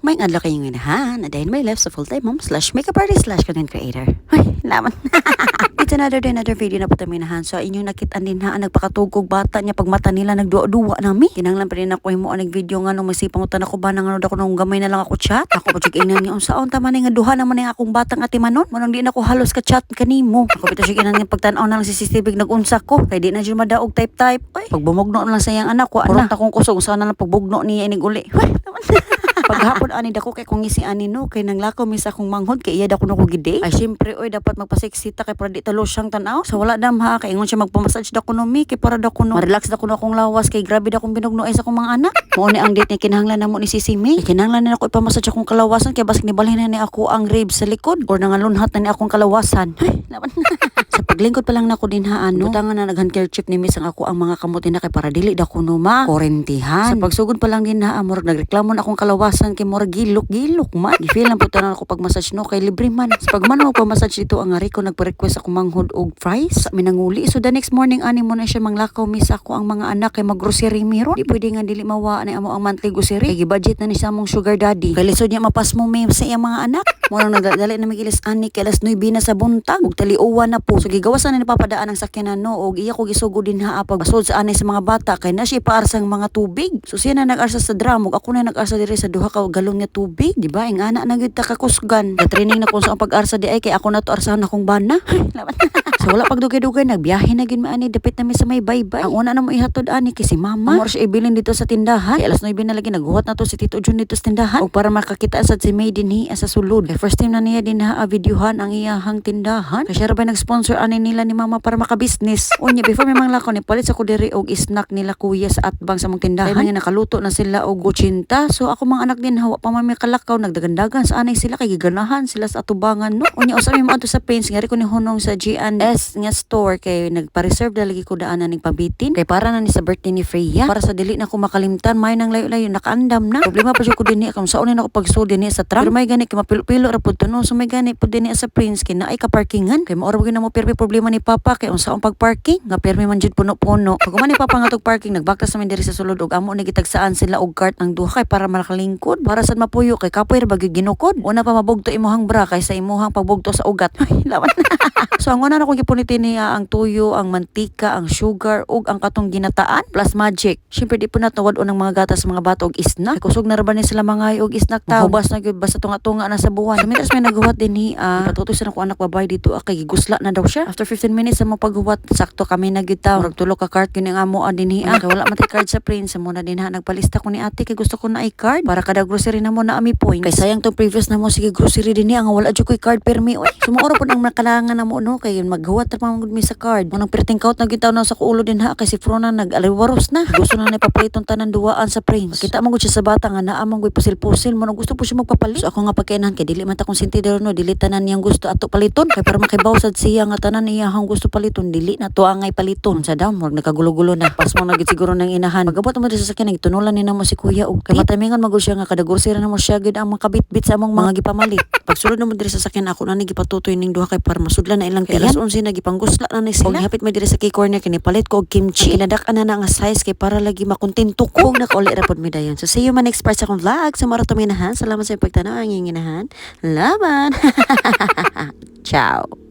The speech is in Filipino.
May adlaw kayong inahan, a day in my life sa full-time mom slash makeup artist slash content creator. Ay, laman. It's another day, another video na po tayo inahan. So, inyong nakitaan din ha, nagpakatugog bata niya, pag mata nila, nagduwa-duwa nami. Kinanglan pa rin ako yung mga nag-video nga nung masipang utan ako ba, nang ako nung gamay na lang ako chat. Ako po chik inan niya, unsaon tama na nga duha naman yung akong batang ati manon. Manang di na ako halos ka chat kanimo. Ako pito chik inan niya, pagtanaw na lang si CCTV nag-unsa ko. Kaya di na dyan madaog type-type. Ay, pag bumugno na lang sa iyang anak ko, anak akong kusog, saan na lang pagbugno niya inig uli. Paghapon ani dako kay kung isi ani no kay nanglakaw mi sa akong manghod kay iya dako nako gide. Ay syempre oy dapat magpaseksita kay para di talo siyang tan-aw. So wala dam ha kay ingon siya magpamassage dako no mi kay para dako no ma-relax dako no akong lawas kay grabe dako binugno ay sa akong mga anak. Mao ni ang date ni kinahanglan namo ni Sisi Mi. Kinahanglan na ako ipamassage akong kalawasan kay basig nibalhin na ni ako ang ribs sa likod or nangalunhat na ni akong kalawasan. Ay laban. Sa paglingkod pa lang nako din ha ano. Butangan na naghandkerchief ni Miss ang ako ang mga kamuti na kay para dili dako no ma korentihan. Sa pagsugod pa lang din ha amor nagreklamo na akong kalawasan kay mura gilok man. Gifeel lang po tanan ako pag massage no kay libre man. Sa pagmano ko massage dito ang ari ko nagpa-request ako manghod og fries. Sa minanguli. So the next morning ani mo na siya manglakaw Miss ako ang mga anak kay mag-grocery miro. Di pwede nga dili mawa na amo ang monthly grocery. Kay gibudget na ni sa among sugar daddy. Kay lisod niya mapas mo may sa iyang mga anak. Murang nagdali na migilis ani kay alas 9 na sa buntag ug taliuwan na po. So gigawasan na ni papadaan ang sakyanan no og iya ko gisugod din ha pag basod sa ani sa mga bata kay na siya paarsang mga tubig. So siya na nag-arsa sa drum ug ako na nag-arsa diri sa duha ka galon nga tubig. Di ba ang ana na gyud ta kakusgan. Na-training na ko sa pag-arsa di ay kay ako na to arsahan akong bana. So wala pagdugay-dugay nagbiyahe na gyud maani dapit na mi sa may baybay. Ang una na mo ihatod ani kay si mama. Amo siya ibilin dito sa tindahan. Kay alas 9 na lagi naghuhat na to si Tito Jun dito sa tindahan ug para makakita sad si May dinhi sa sulod. Kay first time na niya din ha videohan ang iyahang tindahan. Kay siya ra ba nag-sponsor ani nila ni mama para maka-business. Unya before may manglakaw ni palit sa ko diri og snack nila kuya sa atbang sa mong tindahan. Kay mga nakaluto na sila og 80. So ako mga anak din hawa pa man may kalakaw nagdagandagan sa anay sila kay giganahan sila sa atubangan no. Unya usa mi mo adto sa Prince ngari ko ni hunong sa G&S nga store kay nagpa-reserve lagi ko daanan ning pabitin kay para na ni sa birthday ni Freya para sa dili na ko makalimtan may nang layo-layo nakaandam na. Problema pa jud ko dinhi kung saon na ako pagsud dinhi sa truck. Pero may gani kay mapilo-pilo ra pud to no. So may gani pud dinhi sa Prince kay naay ka parkingan kay maoro gyud na mo permi problema ni Papa kay unsaon pag-parking nga permi man jud puno-puno. Pag man ni Papa nga tog parking nagbaktas namin diri sa sulod ug amo ni gitagsaan sila og cart ang duha kay para makalingkod para sad mapuyo kay kapoy ra bagyo ginukod. Una pa mabugto imuhang bra kay sa imuhang pagbugto sa ugat. Ay lawan. So ang una na ko gipuniti niya ang tuyo, ang mantika, ang sugar ug ang katong ginataan plus magic. Syempre di po natawad unang mga gatas mga bata og isna. Kusog na ra ba ni sila mga og isnak taw. Hubas na gyud basta tunga-tunga na sa buwan. Mintas may naghuwat din ni patutoy sa nako anak babay dito kay gigusla na daw siya. After 15 minutes sa mo paghuwat sakto kami na gyud taw. Murag tulo ka card gyud ang amo din hi. Kay wala man tay card sa Prince mo na din ha nagpalista ko ni ate kay gusto ko na i-card para kada grocery na mo na ami point. Kay sayang tong previous na mo sige grocery din ni ang wala jud koy card permi oy. Sumuoro pud ang nakalangan na mo no kay maghuwat ra man mi sa card. Munang perting kaut na gitaw na sa ulo din ha kay si Frona nag-aliwaros na. Gusto na ni papaliton tanan duwaan sa Prince. Kita man gud siya sa bata nga naa man gud pusil-pusil mo gusto po siya magpapalit. So ako nga pagkainan kay dili man ta konsentidor no dili tanan niyang gusto ato paliton kay para makibaw sad siya nga tanan niya hang gusto paliton dili na to angay paliton sa daw mo nakagulo-gulo na pas mo na gid siguro nang inahan. Pagabot mo sa sakyan nagtunulan ni namo si kuya og kay matamingan magud siya nga kada grocery na mo siya gid ang makabitbit sa among mga gipamalit. Pagsulod na mo diri sa sakyan ako na gipatutoy ning duha kay para masudlan na ilang kay alas 11 na gipanggusla na ni sila. Og hapit mo diri sa key corner kay nipalit ko og kimchi. Kinadak-an na nga size kay para lagi makontento ko. Kung nakauli ra pod mi dayon. So see you man next part sa akong vlog. Sa marato minahan. Salamat sa pagtanaw ang inginahan. Laban. Ciao.